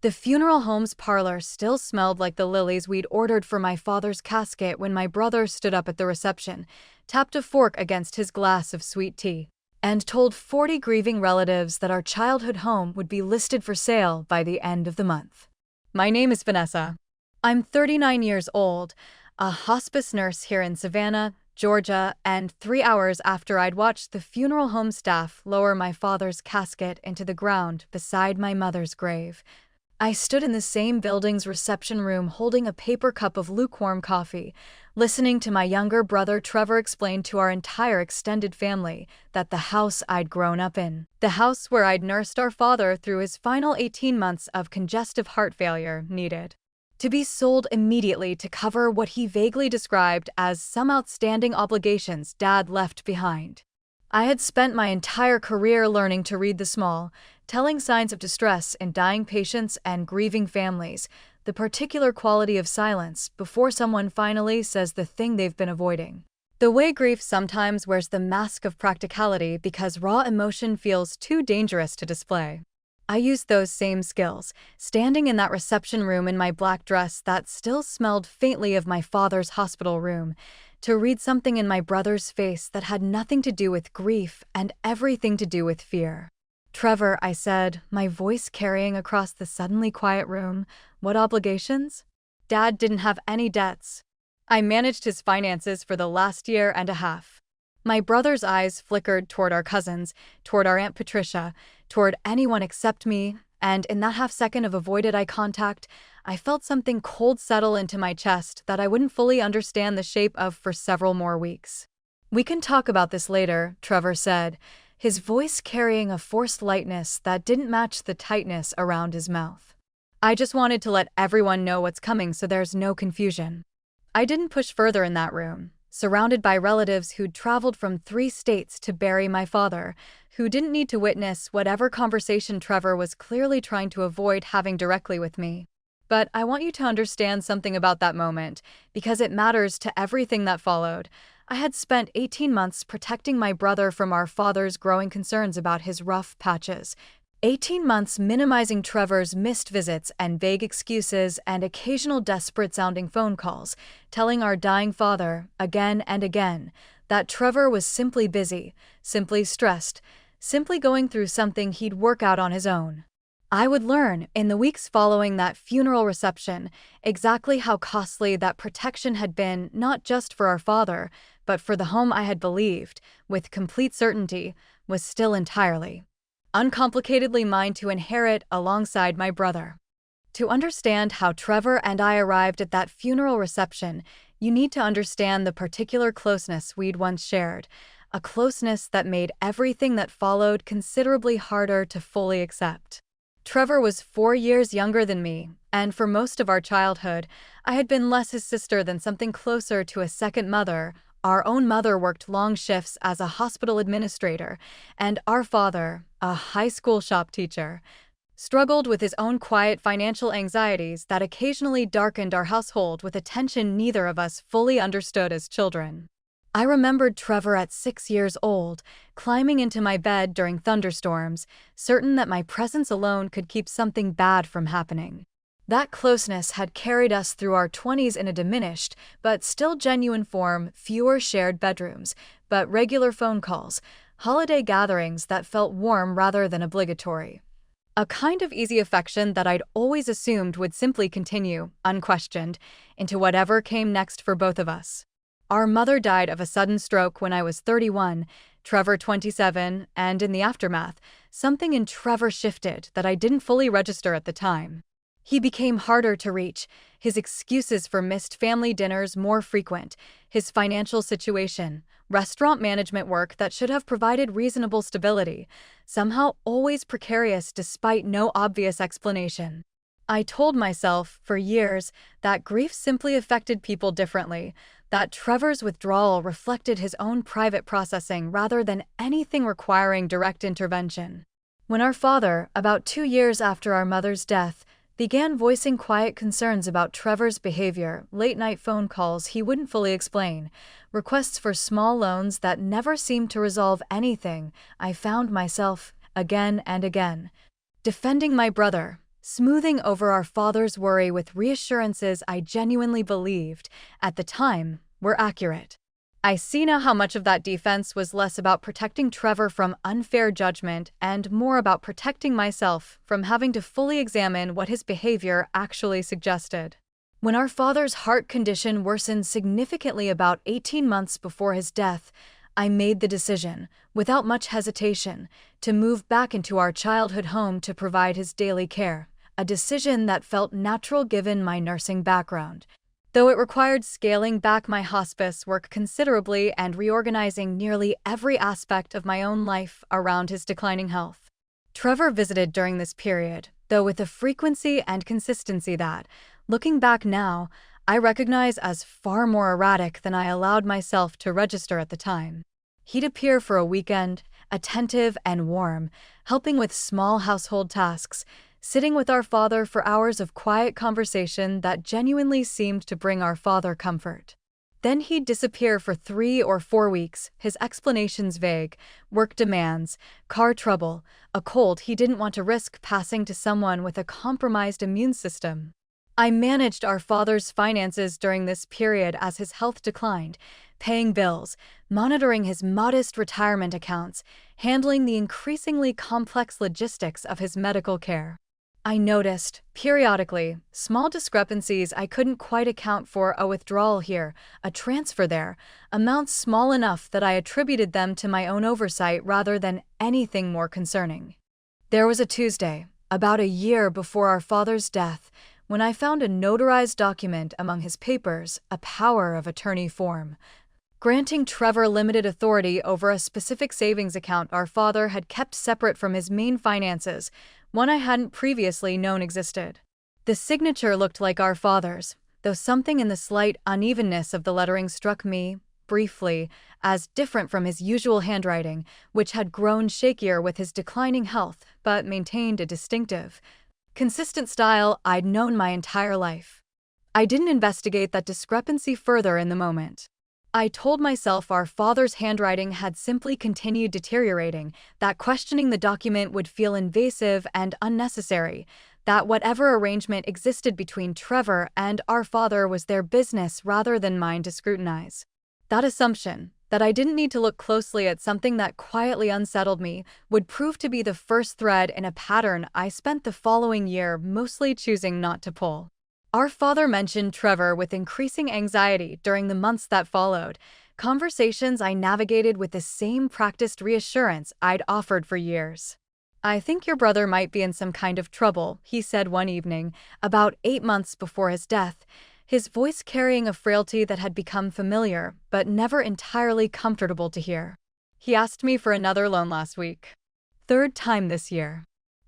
The funeral home's parlor still smelled like the lilies we'd ordered for my father's casket when my brother stood up at the reception, tapped a fork against his glass of sweet tea, and told 40 grieving relatives that our childhood home would be listed for sale by the end of the month. My name is Vanessa. I'm 39 years old, a hospice nurse here in Savannah, Georgia, and 3 hours after I'd watched the funeral home staff lower my father's casket into the ground beside my mother's grave, I stood in the same building's reception room holding a paper cup of lukewarm coffee, listening to my younger brother Trevor explain to our entire extended family that the house I'd grown up in, the house where I'd nursed our father through his final 18 months of congestive heart failure, needed to be sold immediately to cover what he vaguely described as some outstanding obligations Dad left behind. I had spent my entire career learning to read the small, telling signs of distress in dying patients and grieving families, the particular quality of silence before someone finally says the thing they've been avoiding. The way grief sometimes wears the mask of practicality because raw emotion feels too dangerous to display. I used those same skills, standing in that reception room in my black dress that still smelled faintly of my father's hospital room, to read something in my brother's face that had nothing to do with grief and everything to do with fear. "Trevor," I said, my voice carrying across the suddenly quiet room, "what obligations?" "Dad didn't have any debts. I managed his finances for the last year and a half." My brother's eyes flickered toward our cousins, toward our Aunt Patricia, toward anyone except me, and in that half second of avoided eye contact, I felt something cold settle into my chest that I wouldn't fully understand the shape of for several more weeks. "We can talk about this later," Trevor said, his voice carrying a forced lightness that didn't match the tightness around his mouth. "I just wanted to let everyone know what's coming so there's no confusion." I didn't push further in that room, surrounded by relatives who'd traveled from 3 states to bury my father, who didn't need to witness whatever conversation Trevor was clearly trying to avoid having directly with me. But I want you to understand something about that moment, because it matters to everything that followed. I had spent 18 months protecting my brother from our father's growing concerns about his rough patches. 18 months minimizing Trevor's missed visits and vague excuses and occasional desperate-sounding phone calls, telling our dying father, again and again, that Trevor was simply busy, simply stressed, simply going through something he'd work out on his own. I would learn, in the weeks following that funeral reception, exactly how costly that protection had been not just for our father, but for the home I had believed, with complete certainty, was still entirely, uncomplicatedly mine to inherit alongside my brother. To understand how Trevor and I arrived at that funeral reception, you need to understand the particular closeness we'd once shared, a closeness that made everything that followed considerably harder to fully accept. Trevor was 4 years younger than me, and for most of our childhood, I had been less his sister than something closer to a second mother. Our own mother worked long shifts as a hospital administrator, and our father, a high school shop teacher, struggled with his own quiet financial anxieties that occasionally darkened our household with a tension neither of us fully understood as children. I remembered Trevor at 6 years old, climbing into my bed during thunderstorms, certain that my presence alone could keep something bad from happening. That closeness had carried us through our 20s in a diminished, but still genuine form, fewer shared bedrooms, but regular phone calls, holiday gatherings that felt warm rather than obligatory. A kind of easy affection that I'd always assumed would simply continue, unquestioned, into whatever came next for both of us. Our mother died of a sudden stroke when I was 31, Trevor 27, and in the aftermath, something in Trevor shifted that I didn't fully register at the time. He became harder to reach, his excuses for missed family dinners more frequent, his financial situation, restaurant management work that should have provided reasonable stability, somehow always precarious despite no obvious explanation. I told myself, for years, that grief simply affected people differently, that Trevor's withdrawal reflected his own private processing rather than anything requiring direct intervention. When our father, about 2 years after our mother's death, began voicing quiet concerns about Trevor's behavior, late-night phone calls he wouldn't fully explain, requests for small loans that never seemed to resolve anything, I found myself, again and again, defending my brother, smoothing over our father's worry with reassurances I genuinely believed, at the time, were accurate. I see now how much of that defense was less about protecting Trevor from unfair judgment and more about protecting myself from having to fully examine what his behavior actually suggested. When our father's heart condition worsened significantly about 18 months before his death, I made the decision, without much hesitation, to move back into our childhood home to provide his daily care, a decision that felt natural given my nursing background, though it required scaling back my hospice work considerably and reorganizing nearly every aspect of my own life around his declining health. Trevor visited during this period, though with a frequency and consistency that, looking back now, I recognize as far more erratic than I allowed myself to register at the time. He'd appear for a weekend, attentive and warm, helping with small household tasks, sitting with our father for hours of quiet conversation that genuinely seemed to bring our father comfort. Then he'd disappear for 3 or 4 weeks, his explanations vague: work demands, car trouble, a cold he didn't want to risk passing to someone with a compromised immune system. I managed our father's finances during this period as his health declined, paying bills, monitoring his modest retirement accounts, handling the increasingly complex logistics of his medical care. I noticed, periodically, small discrepancies I couldn't quite account for: a withdrawal here, a transfer there, amounts small enough that I attributed them to my own oversight rather than anything more concerning. There was a Tuesday, about a year before our father's death, when I found a notarized document among his papers, a power of attorney form, granting Trevor limited authority over a specific savings account our father had kept separate from his main finances, one I hadn't previously known existed. The signature looked like our father's, though something in the slight unevenness of the lettering struck me, briefly, as different from his usual handwriting, which had grown shakier with his declining health but maintained a distinctive, consistent style I'd known my entire life. I didn't investigate that discrepancy further in the moment. I told myself our father's handwriting had simply continued deteriorating, that questioning the document would feel invasive and unnecessary, that whatever arrangement existed between Trevor and our father was their business rather than mine to scrutinize. That assumption, that I didn't need to look closely at something that quietly unsettled me, would prove to be the first thread in a pattern I spent the following year mostly choosing not to pull. Our father mentioned Trevor with increasing anxiety during the months that followed, conversations I navigated with the same practiced reassurance I'd offered for years. "I think your brother might be in some kind of trouble," he said one evening, about 8 months before his death, his voice carrying a frailty that had become familiar but never entirely comfortable to hear. "He asked me for another loan last week. 3rd time this year.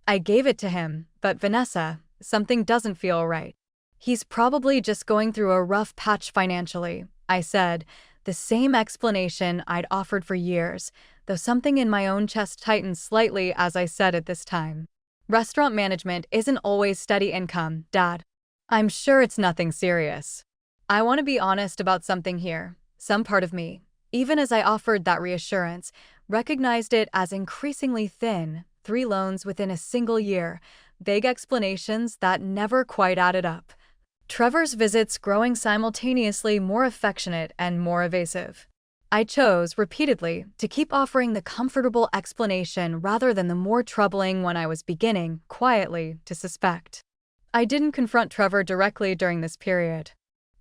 I gave it to him, but Vanessa, something doesn't feel right. He's probably just going through a rough patch financially," I said, the same explanation I'd offered for years, though something in my own chest tightened slightly as I said it this time. "Restaurant management isn't always steady income, Dad. I'm sure it's nothing serious. I want to be honest about something here. Some part of me, even as I offered that reassurance, recognized it as increasingly thin: 3 loans within a single year, vague explanations that never quite added up. Trevor's visits growing simultaneously more affectionate and more evasive. I chose, repeatedly, to keep offering the comfortable explanation rather than the more troubling one I was beginning, quietly, to suspect. I didn't confront Trevor directly during this period.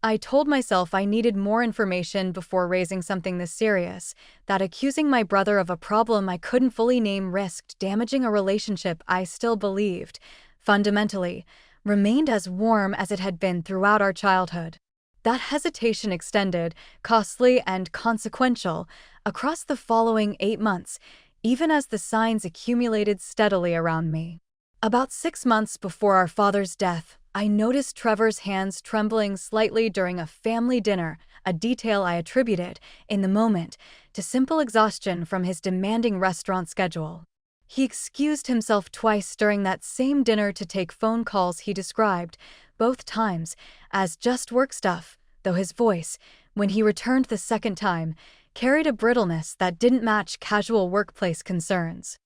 I told myself I needed more information before raising something this serious, that accusing my brother of a problem I couldn't fully name risked damaging a relationship I still believed, fundamentally, remained as warm as it had been throughout our childhood. That hesitation extended, costly and consequential, across the following 8 months, even as the signs accumulated steadily around me. About 6 months before our father's death, I noticed Trevor's hands trembling slightly during a family dinner, a detail I attributed, in the moment, to simple exhaustion from his demanding restaurant schedule. He excused himself twice during that same dinner to take phone calls he described, both times, as just work stuff, though his voice, when he returned the second time, carried a brittleness that didn't match casual workplace concerns.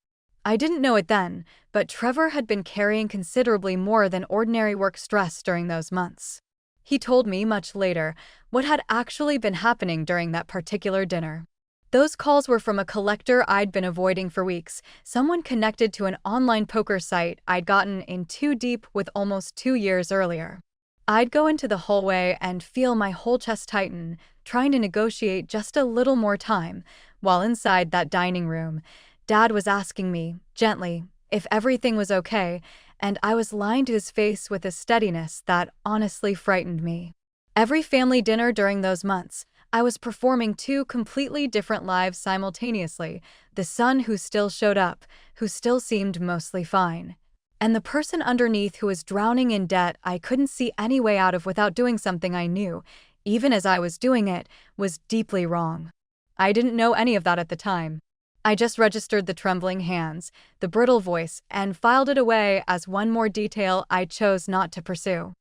I didn't know it then, but Trevor had been carrying considerably more than ordinary work stress during those months. He told me much later what had actually been happening during that particular dinner. Those calls were from a collector I'd been avoiding for weeks, someone connected to an online poker site I'd gotten in too deep with almost 2 years earlier. I'd go into the hallway and feel my whole chest tighten, trying to negotiate just a little more time, while inside that dining room, Dad was asking me, gently, if everything was okay, and I was lying to his face with a steadiness that honestly frightened me. Every family dinner during those months, I was performing two completely different lives simultaneously: the son who still showed up, who still seemed mostly fine, and the person underneath who was drowning in debt I couldn't see any way out of without doing something I knew, even as I was doing it, was deeply wrong. I didn't know any of that at the time. I just registered the trembling hands, the brittle voice, and filed it away as one more detail I chose not to pursue.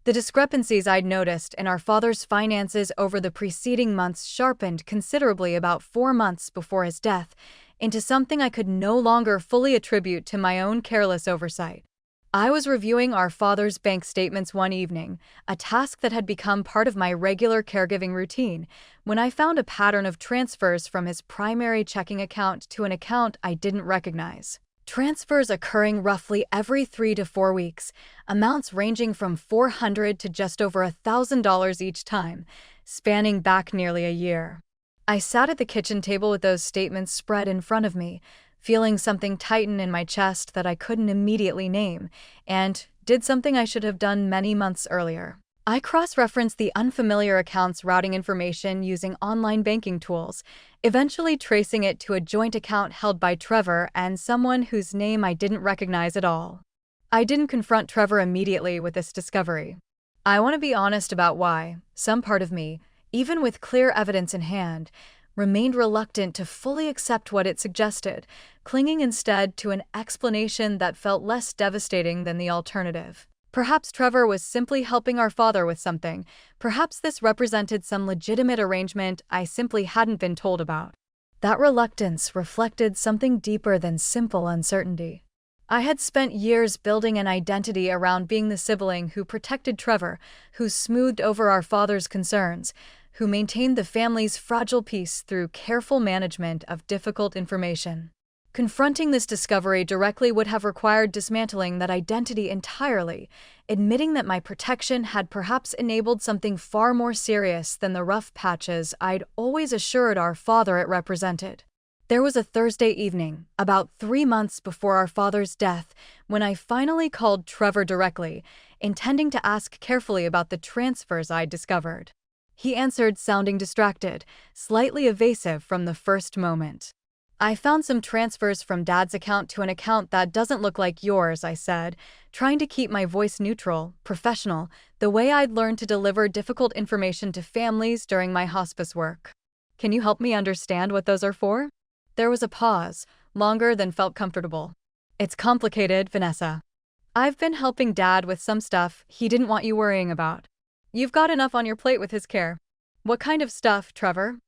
The discrepancies I'd noticed in our father's finances over the preceding months sharpened considerably about 4 months before his death into something I could no longer fully attribute to my own careless oversight. I was reviewing our father's bank statements one evening, a task that had become part of my regular caregiving routine, when I found a pattern of transfers from his primary checking account to an account I didn't recognize. Transfers occurring roughly every 3 to 4 weeks, amounts ranging from $400 to just over $1,000 each time, spanning back nearly a year. I sat at the kitchen table with those statements spread in front of me, feeling something tighten in my chest that I couldn't immediately name, and did something I should have done many months earlier. I cross-referenced the unfamiliar account's routing information using online banking tools, eventually tracing it to a joint account held by Trevor and someone whose name I didn't recognize at all. I didn't confront Trevor immediately with this discovery. I want to be honest about why. Some part of me, even with clear evidence in hand, remained reluctant to fully accept what it suggested, clinging instead to an explanation that felt less devastating than the alternative. Perhaps Trevor was simply helping our father with something. Perhaps this represented some legitimate arrangement I simply hadn't been told about. That reluctance reflected something deeper than simple uncertainty. I had spent years building an identity around being the sibling who protected Trevor, who smoothed over our father's concerns, who maintained the family's fragile peace through careful management of difficult information. Confronting this discovery directly would have required dismantling that identity entirely, admitting that my protection had perhaps enabled something far more serious than the rough patches I'd always assured our father it represented. There was a Thursday evening, about 3 months before our father's death, when I finally called Trevor directly, intending to ask carefully about the transfers I'd discovered. He answered, sounding distracted, slightly evasive from the first moment. "I found some transfers from Dad's account to an account that doesn't look like yours," I said, trying to keep my voice neutral, professional, the way I'd learned to deliver difficult information to families during my hospice work. "Can you help me understand what those are for?" There was a pause, longer than felt comfortable. "It's complicated, Vanessa. I've been helping Dad with some stuff he didn't want you worrying about. You've got enough on your plate with his care." "What kind of stuff, Trevor?"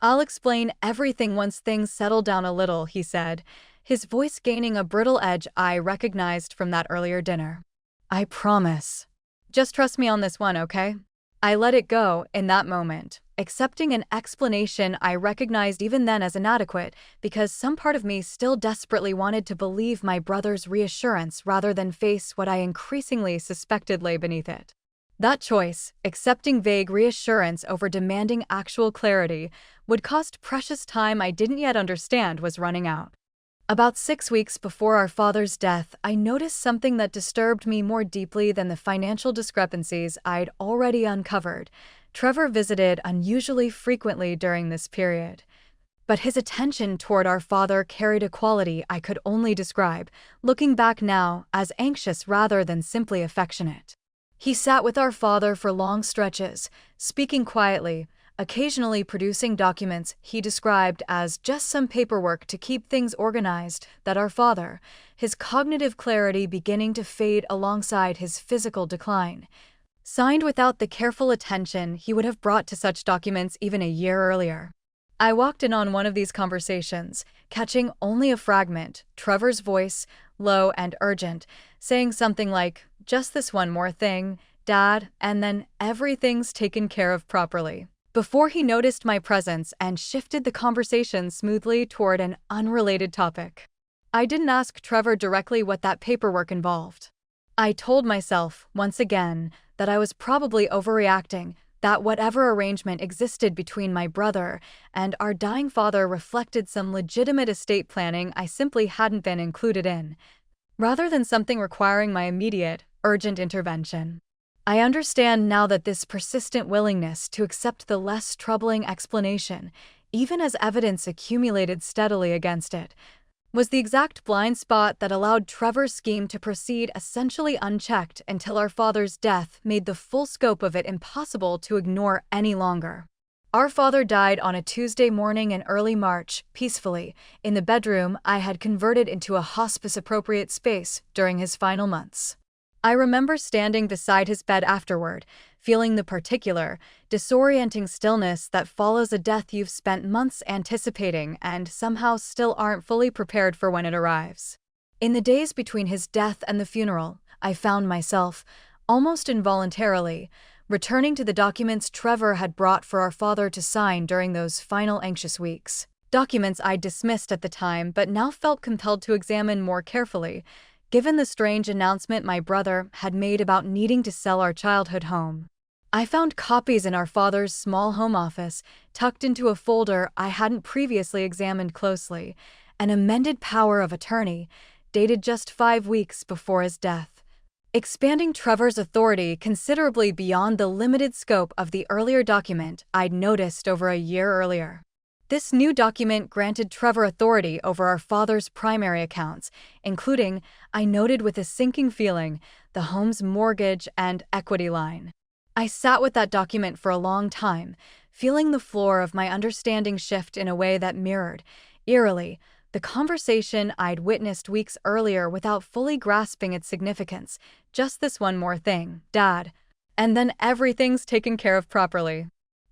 "I'll explain everything once things settle down a little," he said, his voice gaining a brittle edge I recognized from that earlier dinner. "I promise. Just trust me on this one, okay?" I let it go in that moment, accepting an explanation I recognized even then as inadequate, because some part of me still desperately wanted to believe my brother's reassurance rather than face what I increasingly suspected lay beneath it. That choice, accepting vague reassurance over demanding actual clarity, would cost precious time I didn't yet understand was running out. About 6 weeks before our father's death, I noticed something that disturbed me more deeply than the financial discrepancies I'd already uncovered. Trevor visited unusually frequently during this period, but his attention toward our father carried a quality I could only describe, looking back now, as anxious rather than simply affectionate. He sat with our father for long stretches, speaking quietly, occasionally producing documents he described as just some paperwork to keep things organized, that our father, his cognitive clarity beginning to fade alongside his physical decline, signed without the careful attention he would have brought to such documents even a year earlier. I walked in on one of these conversations, catching only a fragment, Trevor's voice, low and urgent, saying something like, "Just this one more thing, Dad, and then everything's taken care of properly," before he noticed my presence and shifted the conversation smoothly toward an unrelated topic. I didn't ask Trevor directly what that paperwork involved. I told myself, once again, that I was probably overreacting, that whatever arrangement existed between my brother and our dying father reflected some legitimate estate planning I simply hadn't been included in, rather than something requiring my immediate, urgent intervention. I understand now that this persistent willingness to accept the less troubling explanation, even as evidence accumulated steadily against it, was the exact blind spot that allowed Trevor's scheme to proceed essentially unchecked until our father's death made the full scope of it impossible to ignore any longer. Our father died on a Tuesday morning in early March, peacefully, in the bedroom I had converted into a hospice-appropriate space during his final months. I remember standing beside his bed afterward, feeling the particular, disorienting stillness that follows a death you've spent months anticipating and somehow still aren't fully prepared for when it arrives. In the days between his death and the funeral, I found myself, almost involuntarily, returning to the documents Trevor had brought for our father to sign during those final anxious weeks. Documents I'd dismissed at the time but now felt compelled to examine more carefully, given the strange announcement my brother had made about needing to sell our childhood home. I found copies in our father's small home office, tucked into a folder I hadn't previously examined closely, an amended power of attorney, dated just 5 weeks before his death, expanding Trevor's authority considerably beyond the limited scope of the earlier document I'd noticed over a year earlier. This new document granted Trevor authority over our father's primary accounts, including, I noted with a sinking feeling, the home's mortgage and equity line. I sat with that document for a long time, feeling the floor of my understanding shift in a way that mirrored, eerily, the conversation I'd witnessed weeks earlier without fully grasping its significance. Just this one more thing, Dad. And then everything's taken care of properly.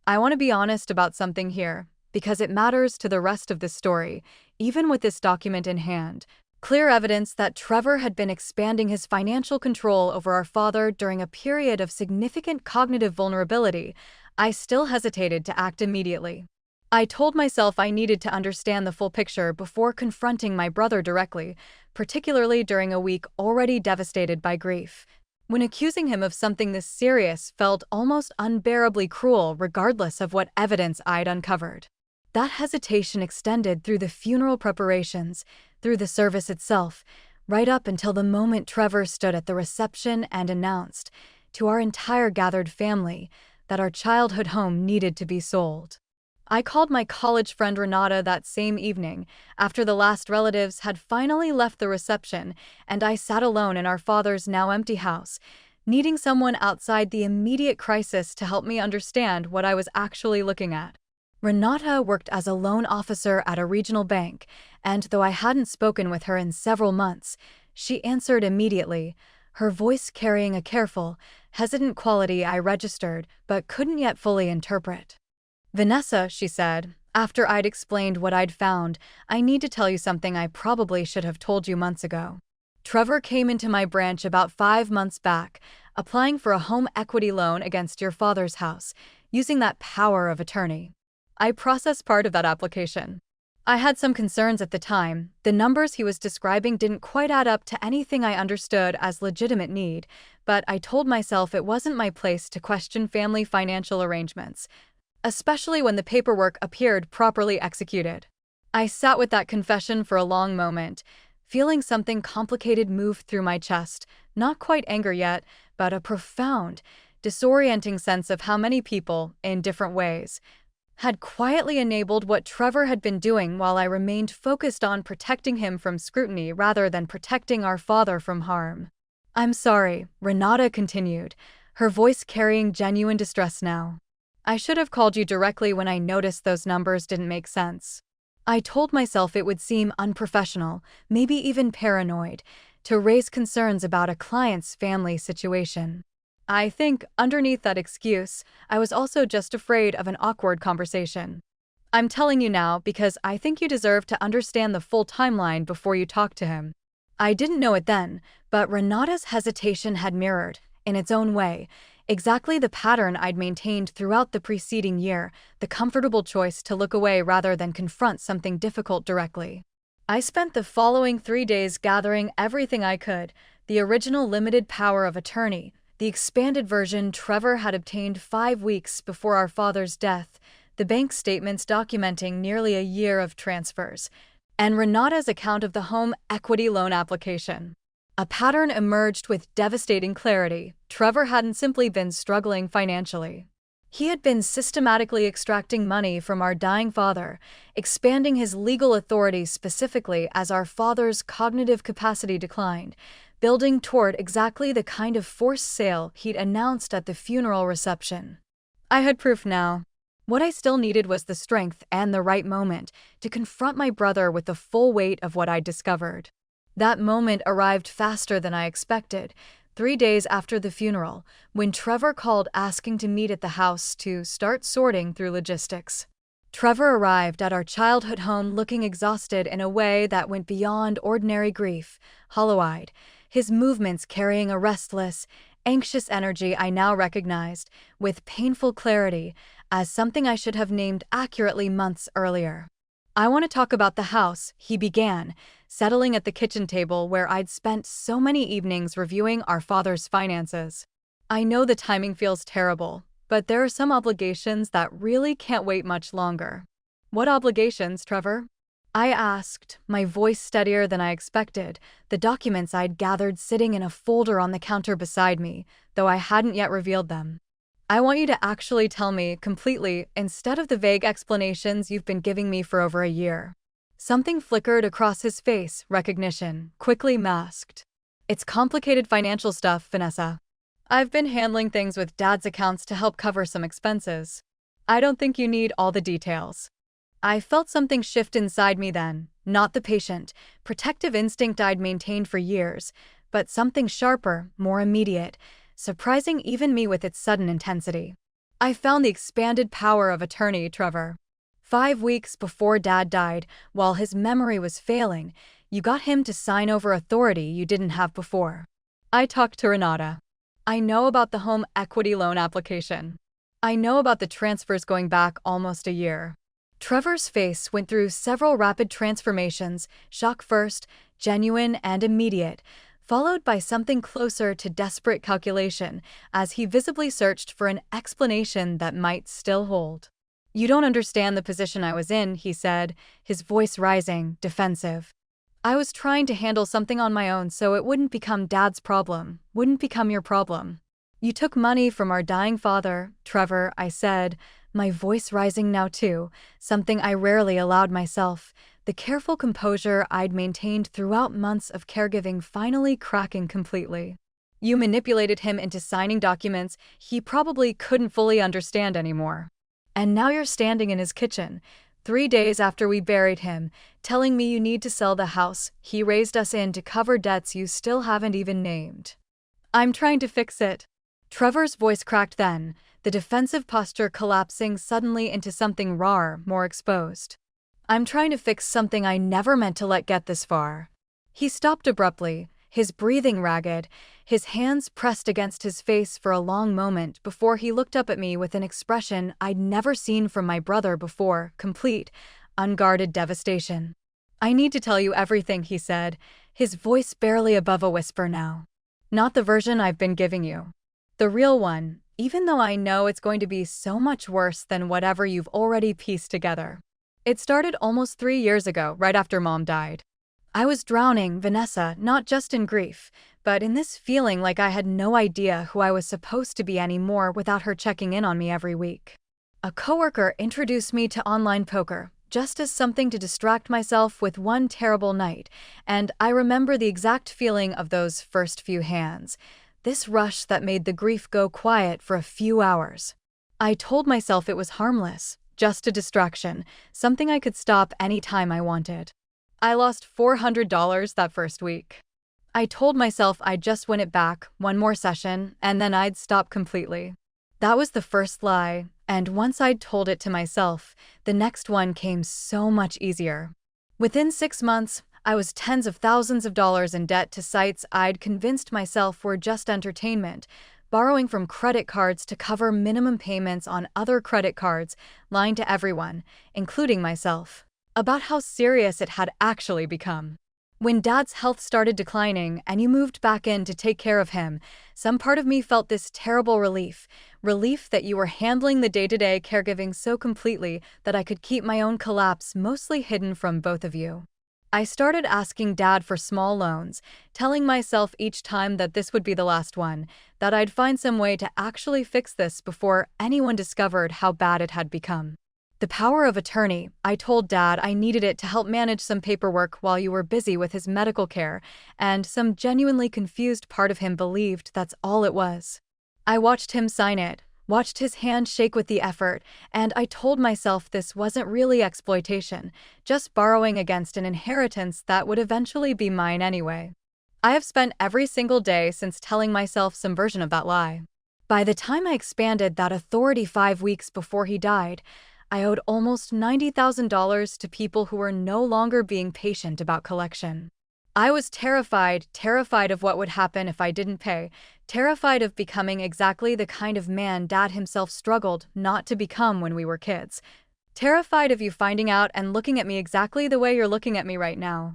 I want to be honest about something here, because it matters to the rest of this story, even with this document in hand. Clear evidence that Trevor had been expanding his financial control over our father during a period of significant cognitive vulnerability. I still hesitated to act immediately. I told myself I needed to understand the full picture before confronting my brother directly, particularly during a week already devastated by grief, when accusing him of something this serious felt almost unbearably cruel regardless of what evidence I'd uncovered. That hesitation extended through the funeral preparations, through the service itself, right up until the moment Trevor stood at the reception and announced, to our entire gathered family, that our childhood home needed to be sold. I called my college friend Renata that same evening, after the last relatives had finally left the reception, and I sat alone in our father's now empty house, needing someone outside the immediate crisis to help me understand what I was actually looking at. Renata worked as a loan officer at a regional bank, and though I hadn't spoken with her in several months, she answered immediately, her voice carrying a careful, hesitant quality I registered but couldn't yet fully interpret. "Vanessa," she said, after I'd explained what I'd found, "I need to tell you something I probably should have told you months ago. Trevor came into my branch about 5 months back, applying for a home equity loan against your father's house, using that power of attorney. I processed part of that application. I had some concerns at the time. The numbers he was describing didn't quite add up to anything I understood as legitimate need, but I told myself it wasn't my place to question family financial arrangements, especially when the paperwork appeared properly executed. I sat with that confession for a long moment, feeling something complicated move through my chest, not quite anger yet, but a profound, disorienting sense of how many people, in different ways, had quietly enabled what Trevor had been doing while I remained focused on protecting him from scrutiny rather than protecting our father from harm. "I'm sorry," Renata continued, her voice carrying genuine distress now. "I should have called you directly when I noticed those numbers didn't make sense. I told myself it would seem unprofessional, maybe even paranoid, to raise concerns about a client's family situation. I think, underneath that excuse, I was also just afraid of an awkward conversation. I'm telling you now because I think you deserve to understand the full timeline before you talk to him. I didn't know it then, but Renata's hesitation had mirrored, in its own way, exactly the pattern I'd maintained throughout the preceding year, the comfortable choice to look away rather than confront something difficult directly. I spent the following 3 days gathering everything I could: the original limited power of attorney, the expanded version Trevor had obtained 5 weeks before our father's death, the bank statements documenting nearly a year of transfers, and Renata's account of the home equity loan application. A pattern emerged with devastating clarity. Trevor hadn't simply been struggling financially. He had been systematically extracting money from our dying father, expanding his legal authority specifically as our father's cognitive capacity declined, building toward exactly the kind of forced sale he'd announced at the funeral reception. I had proof now. What I still needed was the strength and the right moment to confront my brother with the full weight of what I'd discovered. That moment arrived faster than I expected, 3 days after the funeral, when Trevor called asking to meet at the house to start sorting through logistics. Trevor arrived at our childhood home looking exhausted in a way that went beyond ordinary grief, hollow-eyed, his movements carrying a restless, anxious energy I now recognized, with painful clarity, as something I should have named accurately months earlier. "I want to talk about the house," he began, settling at the kitchen table where I'd spent so many evenings reviewing our father's finances. "I know the timing feels terrible, but there are some obligations that really can't wait much longer." "What obligations, Trevor?" I asked, my voice steadier than I expected, the documents I'd gathered sitting in a folder on the counter beside me, though I hadn't yet revealed them. "I want you to actually tell me completely instead of the vague explanations you've been giving me for over a year." Something flickered across his face, recognition, quickly masked. "It's complicated financial stuff, Vanessa. I've been handling things with Dad's accounts to help cover some expenses. I don't think you need all the details." I felt something shift inside me then, not the patient, protective instinct I'd maintained for years, but something sharper, more immediate, surprising even me with its sudden intensity. "I found the expanded power of attorney, Trevor. 5 weeks before Dad died, while his memory was failing, you got him to sign over authority you didn't have before." I talked to Renata. "I know about the home equity loan application. I know about the transfers going back almost a year." Trevor's face went through several rapid transformations, shock first, genuine and immediate, followed by something closer to desperate calculation as he visibly searched for an explanation that might still hold. "You don't understand the position I was in," he said, his voice rising, defensive. "I was trying to handle something on my own so it wouldn't become Dad's problem, wouldn't become your problem. You took money from our dying father, Trevor," I said, my voice rising now too, something I rarely allowed myself, the careful composure I'd maintained throughout months of caregiving finally cracking completely. "You manipulated him into signing documents he probably couldn't fully understand anymore. And now you're standing in his kitchen, 3 days after we buried him, telling me you need to sell the house he raised us in to cover debts you still haven't even named." "I'm trying to fix it." Trevor's voice cracked then, the defensive posture collapsing suddenly into something rawer, more exposed. "I'm trying to fix something I never meant to let get this far." He stopped abruptly, his breathing ragged, his hands pressed against his face for a long moment before he looked up at me with an expression I'd never seen from my brother before: complete, unguarded devastation. "I need to tell you everything," he said, his voice barely above a whisper now. "Not the version I've been giving you. The real one, even though I know it's going to be so much worse than whatever you've already pieced together. It started almost 3 years ago, right after Mom died. I was drowning, Vanessa, not just in grief, but in this feeling like I had no idea who I was supposed to be anymore without her checking in on me every week. A coworker introduced me to online poker, just as something to distract myself with one terrible night, and I remember the exact feeling of those first few hands. This rush that made the grief go quiet for a few hours. I told myself it was harmless, just a distraction, something I could stop any time I wanted. I lost $400 that first week. I told myself I'd just win it back, one more session, and then I'd stop completely. That was the first lie, And once I'd told it to myself, the next one came so much easier. Within 6 months, I was tens of thousands of dollars in debt to sites I'd convinced myself were just entertainment, borrowing from credit cards to cover minimum payments on other credit cards, lying to everyone, including myself, about how serious it had actually become. When Dad's health started declining and you moved back in to take care of him, some part of me felt this terrible relief that you were handling the day-to-day caregiving so completely that I could keep my own collapse mostly hidden from both of you. I started asking Dad for small loans, telling myself each time that this would be the last one, that I'd find some way to actually fix this before anyone discovered how bad it had become. The power of attorney, I told Dad I needed it to help manage some paperwork while you were busy with his medical care, and some genuinely confused part of him believed that's all it was. I watched him sign it, watched his hand shake with the effort, and I told myself this wasn't really exploitation, just borrowing against an inheritance that would eventually be mine anyway. I have spent every single day since telling myself some version of that lie. By the time I expanded that authority 5 weeks before he died, I owed almost $90,000 to people who were no longer being patient about collection. I was terrified of what would happen if I didn't pay, terrified of becoming exactly the kind of man Dad himself struggled not to become when we were kids, terrified of you finding out and looking at me exactly the way you're looking at me right now.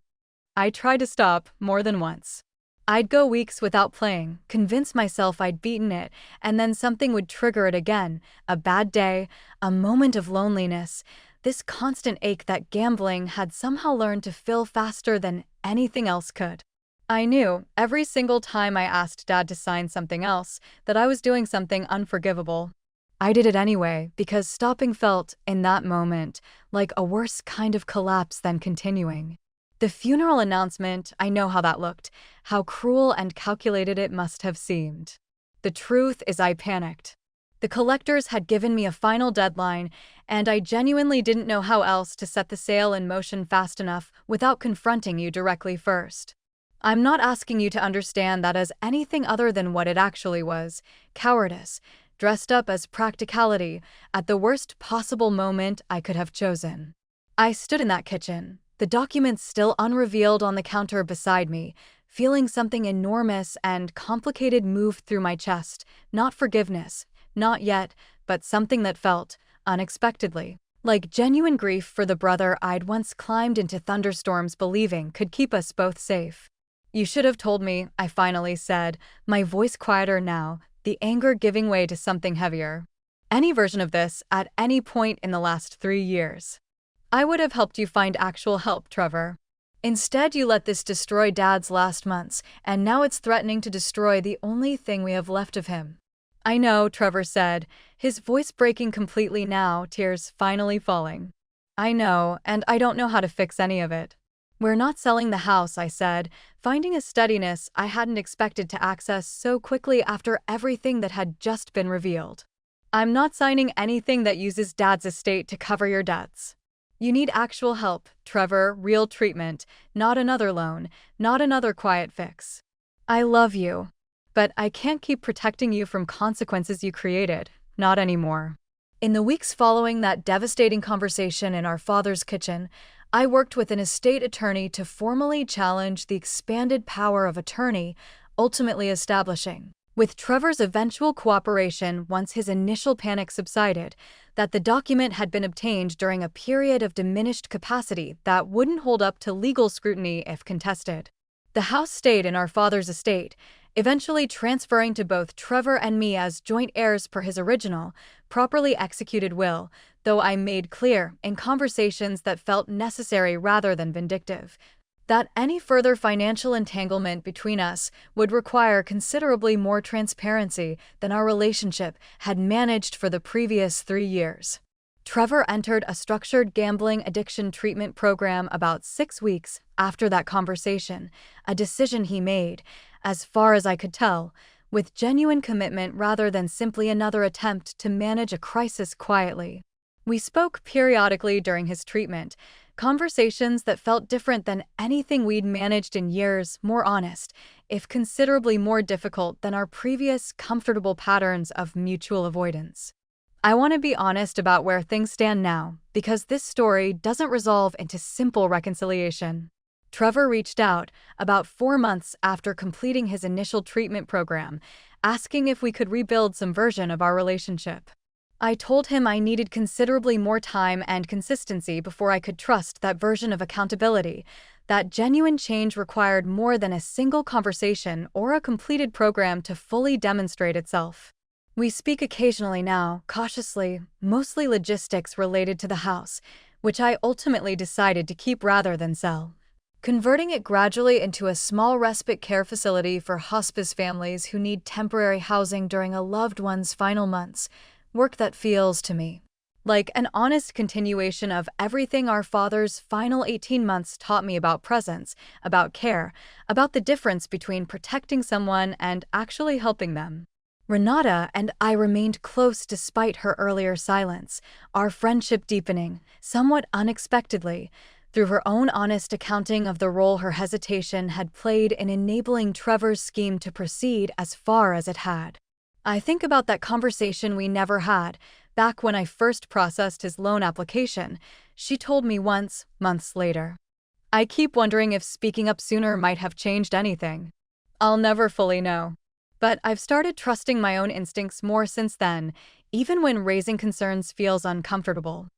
I tried to stop more than once. I'd go weeks without playing, convince myself I'd beaten it, and then something would trigger it again, a bad day, a moment of loneliness, this constant ache that gambling had somehow learned to fill faster than anything else could. I knew, every single time I asked Dad to sign something else, that I was doing something unforgivable. I did it anyway, because stopping felt, in that moment, like a worse kind of collapse than continuing. The funeral announcement, I know how that looked, how cruel and calculated it must have seemed. The truth is I panicked. The collectors had given me a final deadline, and I genuinely didn't know how else to set the sale in motion fast enough without confronting you directly first. I'm not asking you to understand that as anything other than what it actually was, cowardice, dressed up as practicality, at the worst possible moment I could have chosen. I stood in that kitchen, the documents still unrevealed on the counter beside me, feeling something enormous and complicated move through my chest, not forgiveness, not yet, but something that felt, unexpectedly, like genuine grief for the brother I'd once climbed into thunderstorms believing could keep us both safe. You should have told me, I finally said, my voice quieter now, the anger giving way to something heavier. Any version of this at any point in the last 3 years. I would have helped you find actual help, Trevor. Instead, you let this destroy Dad's last months, and now it's threatening to destroy the only thing we have left of him. I know, Trevor said, his voice breaking completely now, tears finally falling. I know, and I don't know how to fix any of it. We're not selling the house, I said, finding a steadiness I hadn't expected to access so quickly after everything that had just been revealed. I'm not signing anything that uses Dad's estate to cover your debts. You need actual help, Trevor, real treatment, not another loan, not another quiet fix. I love you, but I can't keep protecting you from consequences you created, not anymore. In the weeks following that devastating conversation in our father's kitchen, I worked with an estate attorney to formally challenge the expanded power of attorney, ultimately establishing, with Trevor's eventual cooperation once his initial panic subsided, that the document had been obtained during a period of diminished capacity that wouldn't hold up to legal scrutiny if contested. The house stayed in our father's estate, eventually transferring to both Trevor and me as joint heirs per his original, properly executed will, though I made clear, in conversations that felt necessary rather than vindictive, that any further financial entanglement between us would require considerably more transparency than our relationship had managed for the previous 3 years. Trevor entered a structured gambling addiction treatment program about 6 weeks after that conversation, a decision he made, as far as I could tell, with genuine commitment rather than simply another attempt to manage a crisis quietly. We spoke periodically during his treatment, conversations that felt different than anything we'd managed in years, more honest, if considerably more difficult than our previous comfortable patterns of mutual avoidance. I want to be honest about where things stand now, because this story doesn't resolve into simple reconciliation. Trevor reached out about 4 months after completing his initial treatment program, asking if we could rebuild some version of our relationship. I told him I needed considerably more time and consistency before I could trust that version of accountability, that genuine change required more than a single conversation or a completed program to fully demonstrate itself. We speak occasionally now, cautiously, mostly logistics related to the house, which I ultimately decided to keep rather than sell. Converting it gradually into a small respite care facility for hospice families who need temporary housing during a loved one's final months, work that feels to me like an honest continuation of everything our father's final 18 months taught me about presence, about care, about the difference between protecting someone and actually helping them. Renata and I remained close despite her earlier silence, our friendship deepening, somewhat unexpectedly, through her own honest accounting of the role her hesitation had played in enabling Trevor's scheme to proceed as far as it had. I think about that conversation we never had, back when I first processed his loan application, she told me once, months later. I keep wondering if speaking up sooner might have changed anything. I'll never fully know. But I've started trusting my own instincts more since then, even when raising concerns feels uncomfortable.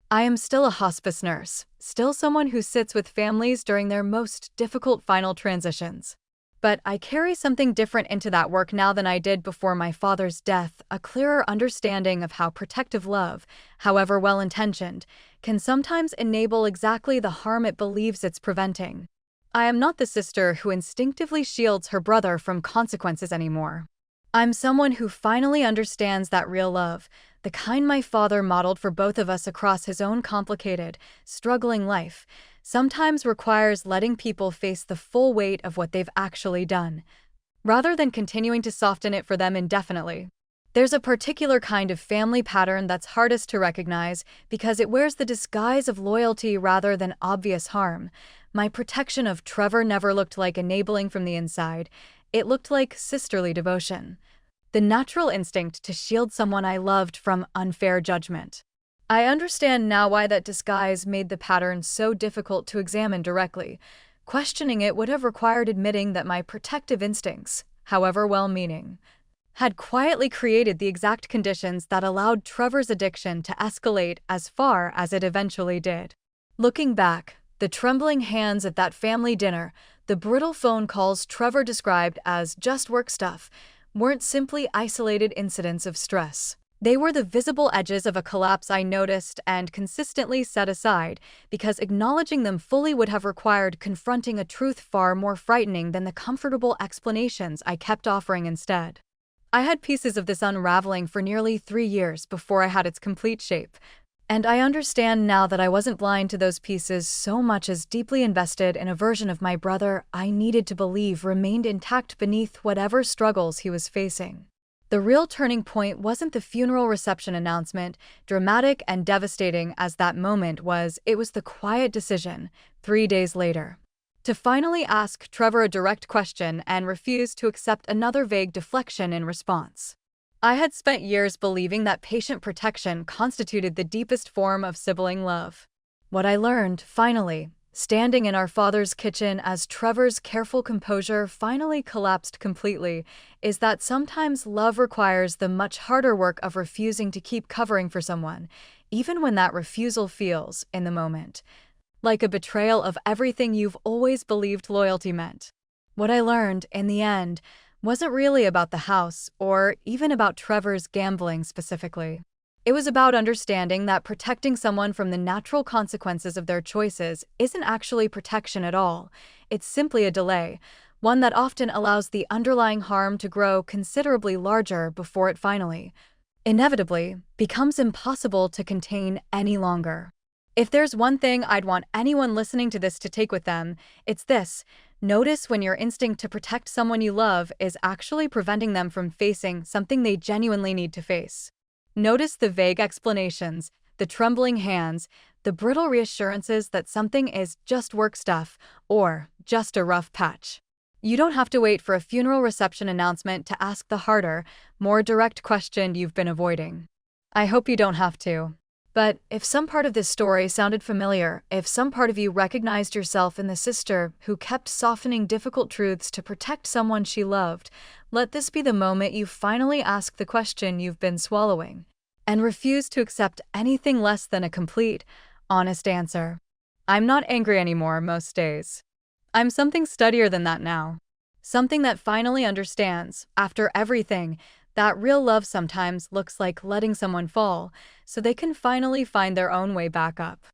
I am still a hospice nurse, still someone who sits with families during their most difficult final transitions. But I carry something different into that work now than I did before my father's death, a clearer understanding of how protective love, however well-intentioned, can sometimes enable exactly the harm it believes it's preventing. I am not the sister who instinctively shields her brother from consequences anymore. I'm someone who finally understands that real love, the kind my father modeled for both of us across his own complicated, struggling life, sometimes requires letting people face the full weight of what they've actually done, rather than continuing to soften it for them indefinitely. There's a particular kind of family pattern that's hardest to recognize because it wears the disguise of loyalty rather than obvious harm. My protection of Trevor never looked like enabling from the inside. It looked like sisterly devotion. The natural instinct to shield someone I loved from unfair judgment. I understand now why that disguise made the pattern so difficult to examine directly. Questioning it would have required admitting that my protective instincts, however well-meaning, had quietly created the exact conditions that allowed Trevor's addiction to escalate as far as it eventually did. Looking back, the trembling hands at that family dinner, the brittle phone calls Trevor described as just work stuff, weren't simply isolated incidents of stress. They were the visible edges of a collapse I noticed and consistently set aside, because acknowledging them fully would have required confronting a truth far more frightening than the comfortable explanations I kept offering instead. I had pieces of this unraveling for nearly 3 years before I had its complete shape, and I understand now that I wasn't blind to those pieces so much as deeply invested in a version of my brother I needed to believe remained intact beneath whatever struggles he was facing. The real turning point wasn't the funeral reception announcement, dramatic and devastating as that moment was, it was the quiet decision, 3 days later, to finally ask Trevor a direct question and refuse to accept another vague deflection in response. I had spent years believing that patient protection constituted the deepest form of sibling love. What I learned, finally, standing in our father's kitchen as Trevor's careful composure finally collapsed completely, is that sometimes love requires the much harder work of refusing to keep covering for someone, even when that refusal feels, in the moment, like a betrayal of everything you've always believed loyalty meant. What I learned, in the end, wasn't really about the house or even about Trevor's gambling specifically. It was about understanding that protecting someone from the natural consequences of their choices isn't actually protection at all. It's simply a delay, one that often allows the underlying harm to grow considerably larger before it finally, inevitably, becomes impossible to contain any longer. If there's one thing I'd want anyone listening to this to take with them, it's this. Notice when your instinct to protect someone you love is actually preventing them from facing something they genuinely need to face. Notice the vague explanations, the trembling hands, the brittle reassurances that something is just work stuff or just a rough patch. You don't have to wait for a funeral reception announcement to ask the harder, more direct question you've been avoiding. I hope you don't have to. But if some part of this story sounded familiar, if some part of you recognized yourself in the sister who kept softening difficult truths to protect someone she loved, let this be the moment you finally ask the question you've been swallowing and refuse to accept anything less than a complete, honest answer. I'm not angry anymore most days. I'm something steadier than that now. Something that finally understands, after everything, that real love sometimes looks like letting someone fall so they can finally find their own way back up.